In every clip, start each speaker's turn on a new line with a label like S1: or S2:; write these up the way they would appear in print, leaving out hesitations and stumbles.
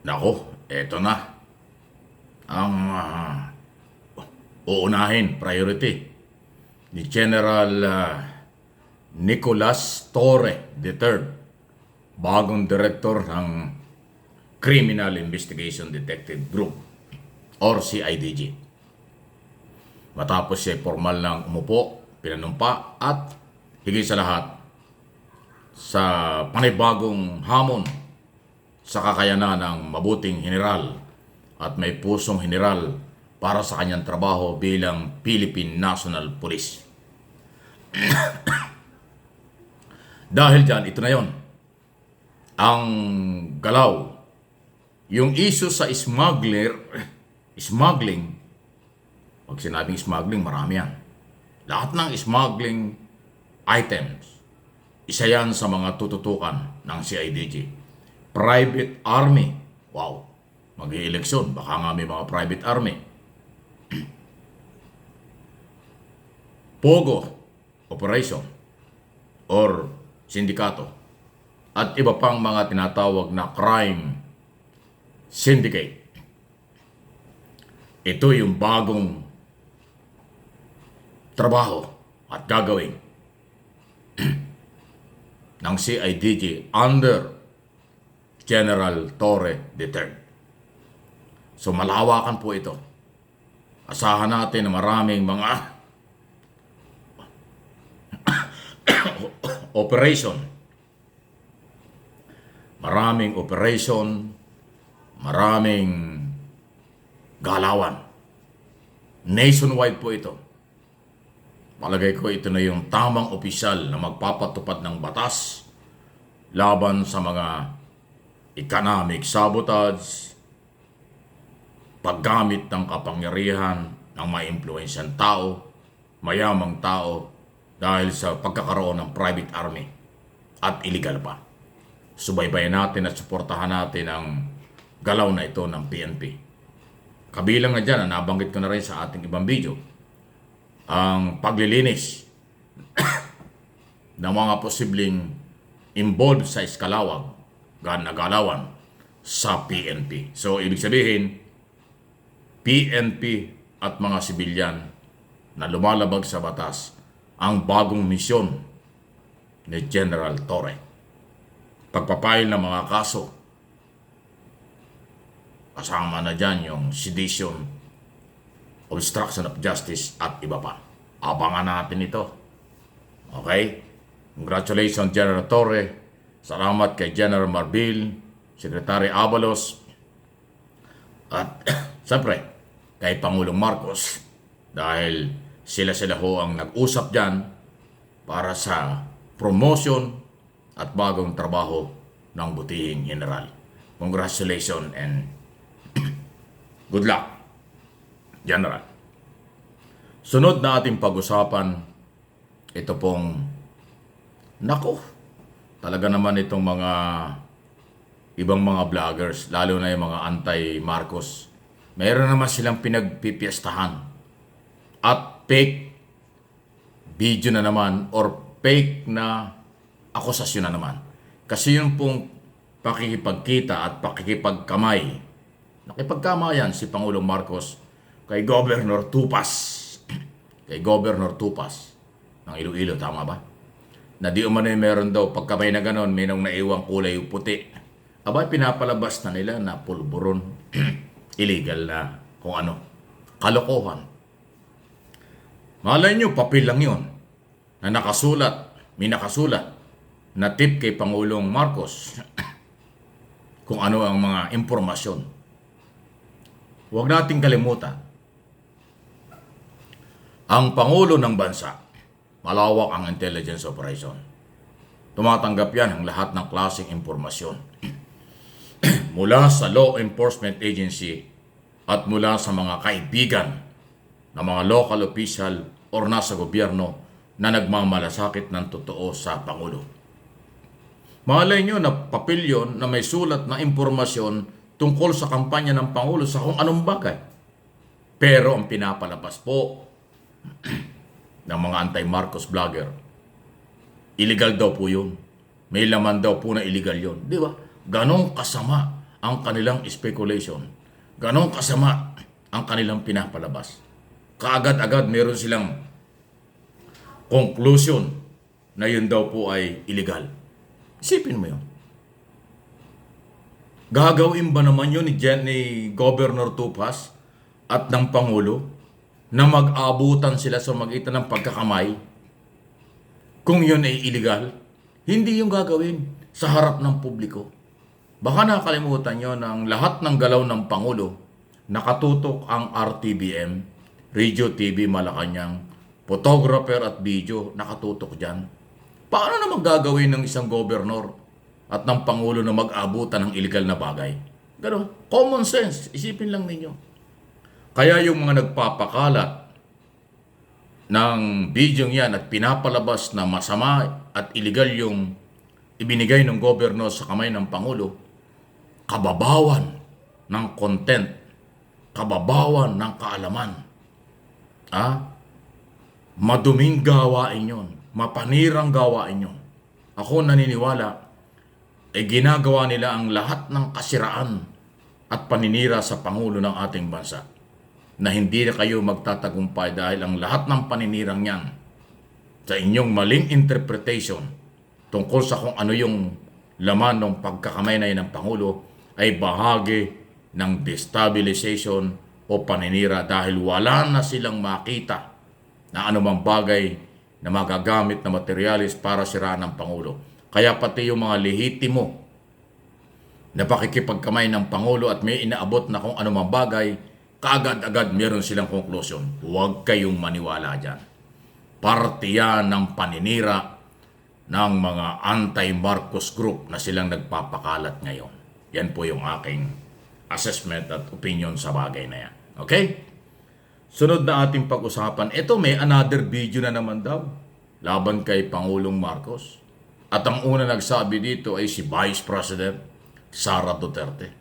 S1: Nako, eto na. Ang uunahin, priority, ni General Nicolas Torre III, bagong director ng Criminal Investigation Detective Group or CIDG. Matapos siya formal ng umupo, pinanumpa at higit sa lahat sa panibagong hamon sa kakayanan ng mabuting general at may pusong general para sa kanyang trabaho bilang Philippine National Police. Dahil dyan, ito na yon. Ang galaw, yung issue sa smuggling, pag sinabing smuggling, marami yan. Lahat ng smuggling items, isa yan sa mga tututukan ng CIDG. Private Army, wow, mag-i-eleksyon, baka nga may mga private army. Pogo operation or sindikato at iba pang mga tinatawag na crime syndicate. Ito yung bagong trabaho at gagawin ng CIDG under General Torre III. So malawakan po ito. Asahan natin na maraming mga maraming operation, maraming galawan. Nationwide po ito. Palagay ko ito na yung tamang opisyal na magpapatupad ng batas laban sa mga economic sabotage, paggamit ng kapangyarihan ng maimpluwensyang tao, mayamang tao dahil sa pagkakaroon ng private army at illegal pa. Subaybayan natin at suportahan natin ang galaw na ito ng PNP. Kabilang na dyan, nabanggit ko na rin sa ating ibang video, ang paglilinis ng mga posibleng involved sa iskalawag na galawan sa PNP. So, ibig sabihin, PNP at mga sibilyan na lumalabag sa batas ang bagong misyon ni General Torre. Pagpapail ng mga kaso, kasama na dyan yung sedition, obstruction of justice at iba pa. Abangan natin ito. Okay? Congratulations, General Torre. Salamat kay General Marbil, Secretary Abalos, at siyempre kay Pangulong Marcos dahil sila ho ang nag-usap dyan para sa promotion at bagong trabaho ng butihing general. Congratulations and good luck, General. Sunod na ating pag-usapan, ito pong, talaga naman itong mga ibang mga vloggers, lalo na yung mga anti-Marcos. Mayroon naman silang pinagpipiestahan at fake video na naman or fake na akusasyon na naman. Kasi yung pong pakikipagkita at pakikipagkamay, nakipagkamayan si Pangulong Marcos kay Governor Tupas. Kay Governor Tupas ng Iloilo, tama ba? Na di umano'y meron daw pagkamay na ganon, may nang naiwang kulay puti. Abay, pinapalabas na nila na pulburon. Illegal na kung ano. Kalokohan. Malay nyo, papel lang yun. Na may nakasulat na tip kay Pangulong Marcos kung ano ang mga impormasyon. Huwag nating kalimutan. Ang Pangulo ng Bansa, malawak ang intelligence operation. Tumatanggap yan ang lahat ng klaseng impormasyon. Mula sa law enforcement agency at mula sa mga kaibigan ng mga local official or nasa gobyerno na nagmamalasakit ng totoo sa Pangulo. Malay nyo na papel yun na may sulat na impormasyon tungkol sa kampanya ng Pangulo sa kung anong bagay. Pero ang pinapalabas po ng mga anti-Marcos vlogger, illegal daw po yun. May laman daw po na illegal yun. Di ba? Ganong kasama ang kanilang speculation. Ganon kasama ang kanilang pinapalabas. Kaagad-agad meron silang conclusion na yun daw po ay illegal. Isipin mo yun. Gagawin ba naman yun ni Governor Tupas at ng Pangulo na mag-abutan sila sa magitan ng pagkakamay kung yun ay illegal? Hindi yung gagawin sa harap ng publiko. Baka nakalimutan nyo na ang lahat ng galaw ng Pangulo nakatutok ang RTBM, Radio TV Malacanang, photographer at video nakatutok dyan. Paano naman gagawin ng isang gobernador at ng Pangulo na mag-abutan ng illegal na bagay? Ganon. Common sense. Isipin lang ninyo. Kaya yung mga nagpapakalat ng video yan at pinapalabas na masama at illegal yung ibinigay ng gobernador sa kamay ng Pangulo, kababawan ng content, kababawan ng kaalaman. Maduming gawain yun. Mapanirang gawain yun. Ako naniniwala, ginagawa nila ang lahat ng kasiraan at paninira sa Pangulo ng ating bansa na hindi na kayo magtatagumpay dahil ang lahat ng paninirang yan sa inyong maling interpretation tungkol sa kung ano yung laman ng pagkakamay na yun ng Pangulo ay bahagi ng destabilization o paninira dahil wala na silang makita na anumang bagay na magagamit na materialis para siraan ng Pangulo. Kaya pati yung mga lehitimo na pakikipagkamay ng Pangulo at may inaabot na kung anumang bagay, kaagad-agad meron silang conclusion. Huwag kayong maniwala dyan. Parte yan ng paninira ng mga anti-Marcos group na silang nagpapakalat ngayon. Yan po yung aking assessment at opinion sa bagay na yan. Okay? Sunod na ating pag-usapan. Ito may another video na naman daw laban kay Pangulong Marcos. At ang una nagsabi dito ay si Vice President Sara Duterte.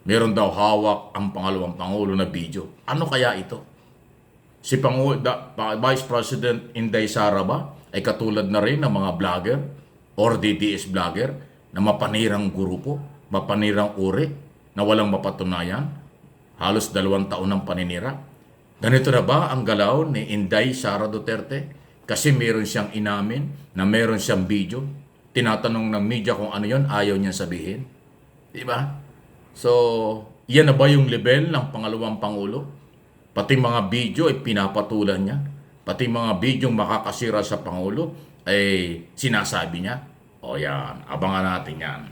S1: Meron daw hawak ang pangalawang Pangulo na video. Ano kaya ito? Si Vice President Inday Sara ba ay katulad na rin ng mga vlogger or DDS vlogger na mapanirang grupo, mapanirang uri na walang mapatunayan? Halos 2 taon ng paninira. Ganito na ba ang galaw ni Inday Sara Duterte? Kasi meron siyang inamin na meron siyang video. Tinatanong ng media kung ano yon, ayaw niya sabihin. Diba? So, yan na ba yung level ng pangalawang Pangulo? Pati mga video ay pinapatulan niya. Pati mga video makakasira sa Pangulo ay sinasabi niya. O yan, abangan natin yan.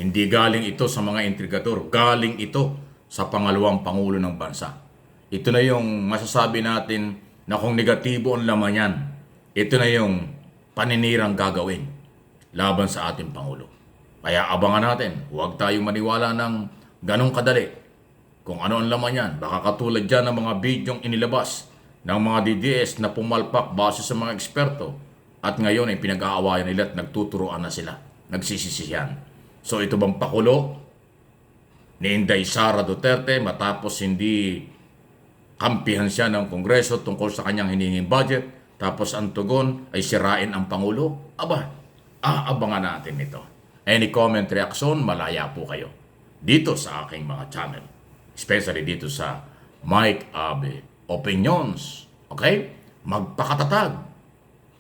S1: Hindi galing ito sa mga intrigador. Galing ito sa pangalawang Pangulo ng bansa. Ito na yung masasabi natin na kung negatibo ang laman yan, ito na yung paninirang gagawin laban sa ating Pangulo. Kaya abangan natin, huwag tayong maniwala ng ganong kadali. Kung ano ang laman yan, baka katulad dyan ng mga bidyong inilabas ng mga DDS na pumalpak base sa mga eksperto at ngayon ay pinag-aawayan nila at nagtuturoan na sila, nagsisisihan. So ito bang pakulo ni Inday Sara Duterte matapos hindi kampihan siya ng Kongreso tungkol sa kanyang hinihinging budget, tapos ang tugon ay sirain ang Pangulo? Abangan natin ito. Any comment, reaction, malaya po kayo dito sa aking mga channel. Especially dito sa Mike Abe Opinions. Okay? Magpakatatag,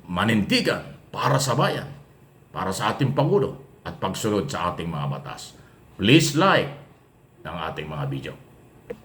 S1: manindigan para sa bayan, para sa ating Pangulo at pagsunod sa ating mga batas. Please like ng ating mga video.